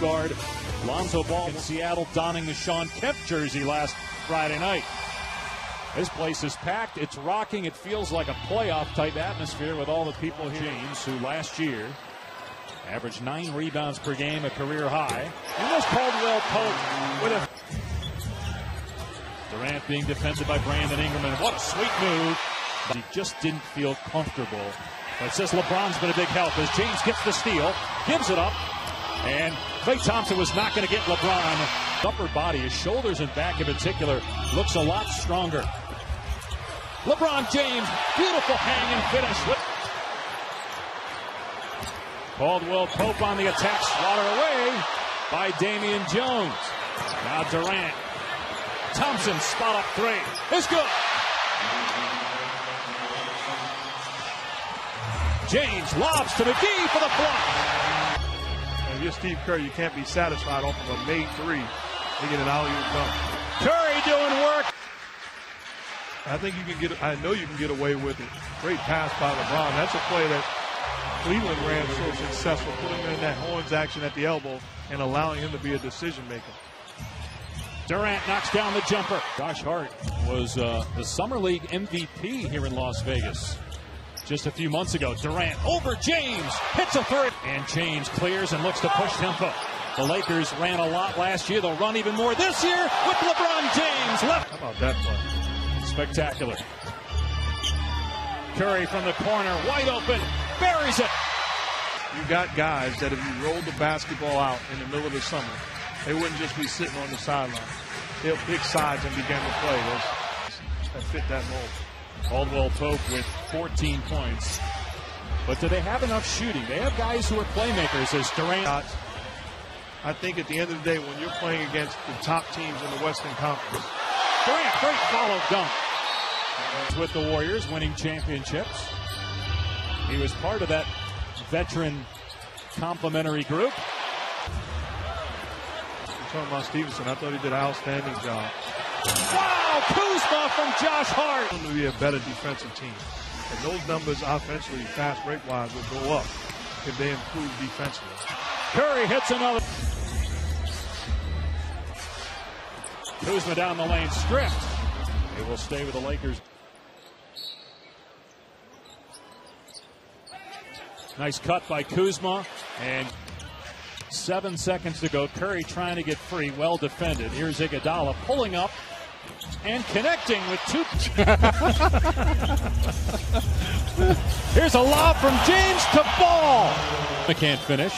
guard Lonzo Ball in Seattle donning the Shawn Kemp jersey last Friday night. This place is packed. It's rocking. It feels like a playoff-type atmosphere with all the people here. James, who last year averaged 9 rebounds per game, a career high. And was Caldwell Pope with a... Durant being defended by Brandon Ingram. And what a sweet move. But he just didn't feel comfortable. But it says LeBron's been a big help as James gets the steal, gives it up, and Klay Thompson was not going to get LeBron. Upper body, his shoulders and back in particular, looks a lot stronger. LeBron James, beautiful hang and finish. Caldwell Pope on the attack, swatted away by Damian Jones. Now Durant. Thompson, spot up three. It's good. James lobs to McGee for the block. If you're Steve Kerr, you can't be satisfied off of a made three. You get an alley-oop dunk. Curry doing work. I think you can get. I know you can get away with it. Great pass by LeBron. That's a play that Cleveland ran so successful, putting him in that horns action at the elbow and allowing him to be a decision maker. Durant knocks down the jumper. Josh Hart was the Summer League MVP here in Las Vegas just a few months ago. Durant over James, hits a three. And James clears and looks to push tempo. The Lakers ran a lot last year. They'll run even more this year with LeBron James left. How about that play? Spectacular. Curry from the corner, wide open, buries it. You got guys that if you rolled the basketball out in the middle of the summer, they wouldn't just be sitting on the sideline. They'll pick sides and begin to play. That fit that mold. Caldwell Pope with 14 points. But do they have enough shooting? They have guys who are playmakers as Durant. I think at the end of the day, when you're playing against the top teams in the Western Conference. Durant, great follow dunk. With the Warriors winning championships. He was part of that veteran complimentary group. You're talking about Stevenson. I thought he did an outstanding job. Wow, Kuzma from Josh Hart. To be a better defensive team. And those numbers offensively, fast break-wise, will go up if they improve defensively. Curry hits another. Kuzma down the lane, stripped. They will stay with the Lakers. Nice cut by Kuzma, and 7 seconds to go. Curry trying to get free, well defended. Here's Iguodala pulling up and connecting with two. Here's a lob from James to Ball. They can't finish.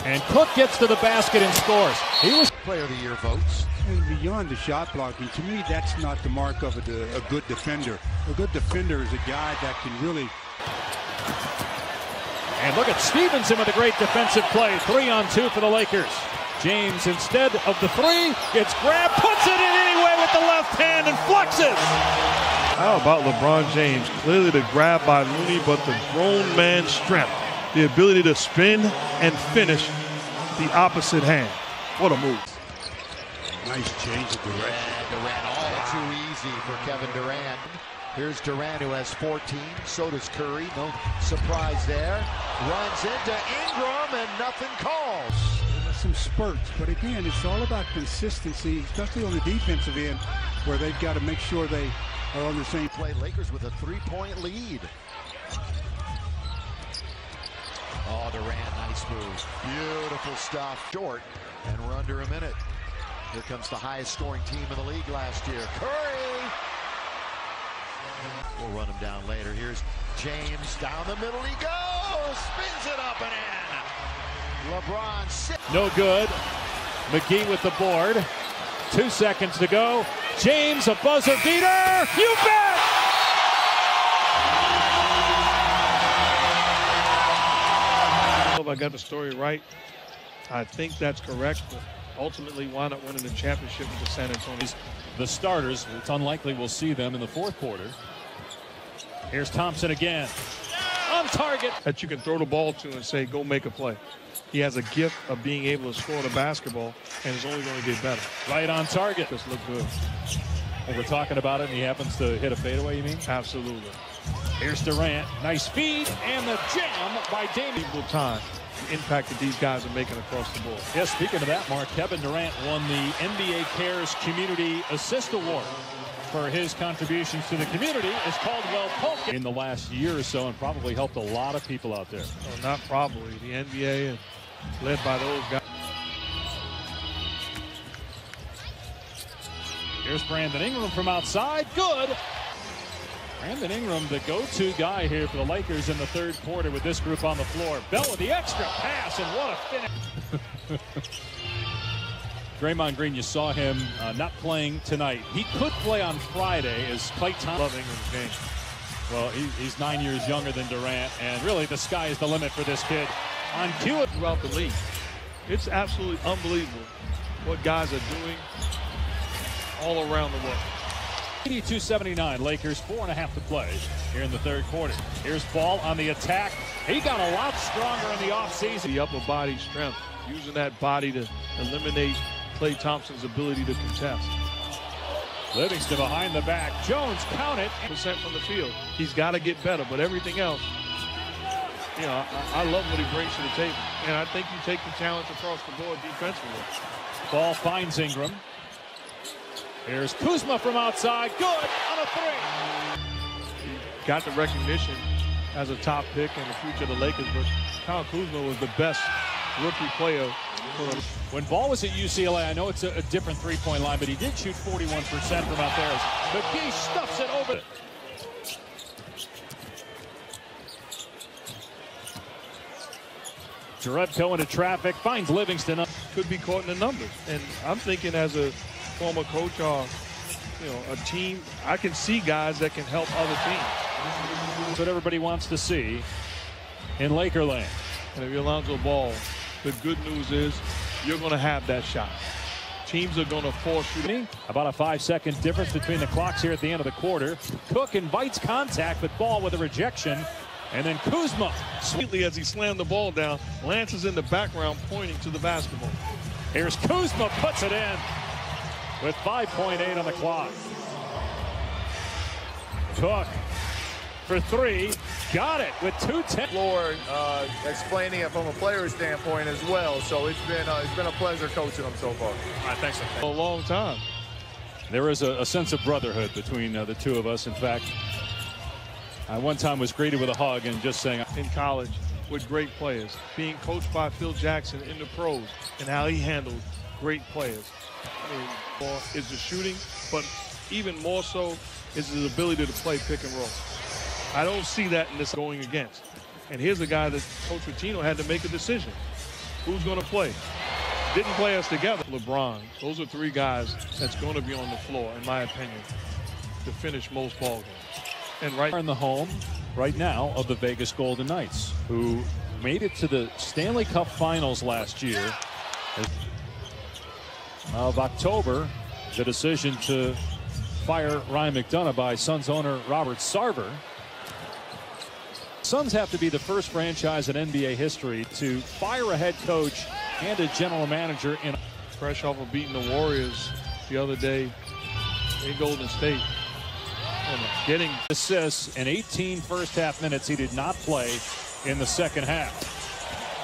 And Cook gets to the basket and scores. He was Player of the Year votes. And beyond the shot blocking, to me, that's not the mark of a good defender. A good defender is a guy that can really. And look at Stevenson with a great defensive play. 3-on-2 for the Lakers. James, instead of the three, gets grabbed, puts it in anyway with the left hand and flexes. How about LeBron James? Clearly the grab by Looney, but the grown man's strength. The ability to spin and finish the opposite hand. What a move. Nice change of direction. Durant, all too easy for Kevin Durant. Here's Durant, who has 14. So does Curry. No surprise there. Runs into Ingram and nothing calls. Some spurts, but again, it's all about consistency, especially on the defensive end, where they've got to make sure they are on the same play. Lakers with a 3-point lead. Oh, Durant, nice move. Beautiful stuff. Short, and we're under a minute. Here comes the highest scoring team in the league last year. Curry. We'll run him down later. Here's James down the middle. He goes. Spins it up and in. LeBron sits. No good. McGee with the board. 2 seconds to go. James, a buzzer beater. You bet. If I got the story right, I think that's correct. But ultimately, wound up winning the championship with the San Antonio. The starters, it's unlikely we'll see them in the fourth quarter. Here's Thompson again. On target. That you can throw the ball to and say, go make a play. He has a gift of being able to score the basketball, and it's only going to get better. Right on target. Just look good. And we're talking about it, and he happens to hit a fadeaway, you mean? Absolutely. Here's Durant. Nice feed, and the jam by Damian. Equal time. the impact that these guys are making across the board. Yeah, speaking of that, Mark, Kevin Durant won the NBA Cares Community Assist Award for his contributions to the community as Caldwell Pope in the last year or so, and probably helped a lot of people out there. Well, not probably. The NBA and led by those guys. Here's Brandon Ingram from outside. Good. Brandon Ingram, the go-to guy here for the Lakers in the third quarter with this group on the floor. Bell with the extra pass, and what a finish. Draymond Green, you saw him not playing tonight. He could play on Friday as Klay Thompson. Love Ingram's game. Well, he's 9 years younger than Durant, and really the sky is the limit for this kid. On cue Throughout the league. It's absolutely unbelievable what guys are doing all around the world. 82-79, Lakers 4.5 to play here in the third quarter. Here's Ball on the attack. He got a lot stronger in the offseason. The upper body strength, using that body to eliminate Klay Thompson's ability to contest. Livingston behind the back. Jones, count it. % from the field. He's got to get better, but everything else, you know, I love what he brings to the table. And I think you take the challenge across the board defensively. Ball finds Ingram. Here's Kuzma from outside. Good on a three. He got the recognition as a top pick in the future of the Lakers, but Kyle Kuzma was the best rookie player for them. When Ball was at UCLA, I know it's a different three-point line, but he did shoot 41% from out there. McGee stuffs it over. Jerebko into traffic, finds Livingston. Could be caught in the numbers. And I'm thinking as a former coach or, you know, a team, I can see guys that can help other teams. That's what everybody wants to see in Lakerland. And if you're Lonzo Ball, the good news is you're going to have that shot. Teams are going to force you. About a 5-second difference between the clocks here at the end of the quarter. Cook invites contact, but Ball with a rejection. And then Kuzma. Sweetly as he slammed the ball down, Lance is in the background pointing to the basketball. Here's Kuzma, puts it in with 5.8 on the clock. Cook for three, got it with 2:10. Floor, explaining it from a player standpoint as well. So it's been a pleasure coaching them so far. All right, thanks. A long time. There is a sense of brotherhood between the two of us. In fact, I one time was greeted with a hug and just saying. In college with great players, being coached by Phil Jackson in the pros, and how he handled great players. I mean, is the shooting, but even more so is his ability to play pick and roll. I don't see that in this going against. And here's a guy that Coach Pitino had to make a decision. Who's going to play? Didn't play us together. LeBron. Those are three guys that's going to be on the floor, in my opinion, to finish most ball games. And right in the home right now of the Vegas Golden Knights, who made it to the Stanley Cup Finals last year. Of October, the decision to fire Ryan McDonough by Suns owner Robert Sarver. Suns have to be the first franchise in NBA history to fire a head coach and a general manager in. Fresh off of beating the Warriors the other day in Golden State. And getting assists in 18 first-half minutes. He did not play in the second half.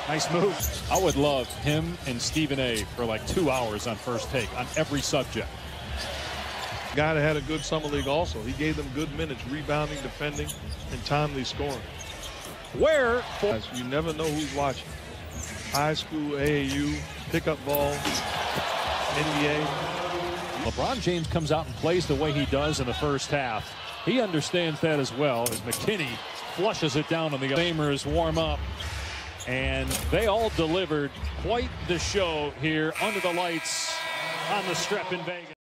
Nice move. I would love him and Stephen A. for like 2 hours on First Take on every subject. Guy that had a good summer league also. He gave them good minutes, rebounding, defending, and timely scoring. Where? You never know who's watching. High school, AAU, pickup ball, NBA. LeBron James comes out and plays the way he does in the first half. He understands that as well as McKinney flushes it down on the Gamers warm up. And they all delivered quite the show here under the lights on the Strip in Vegas.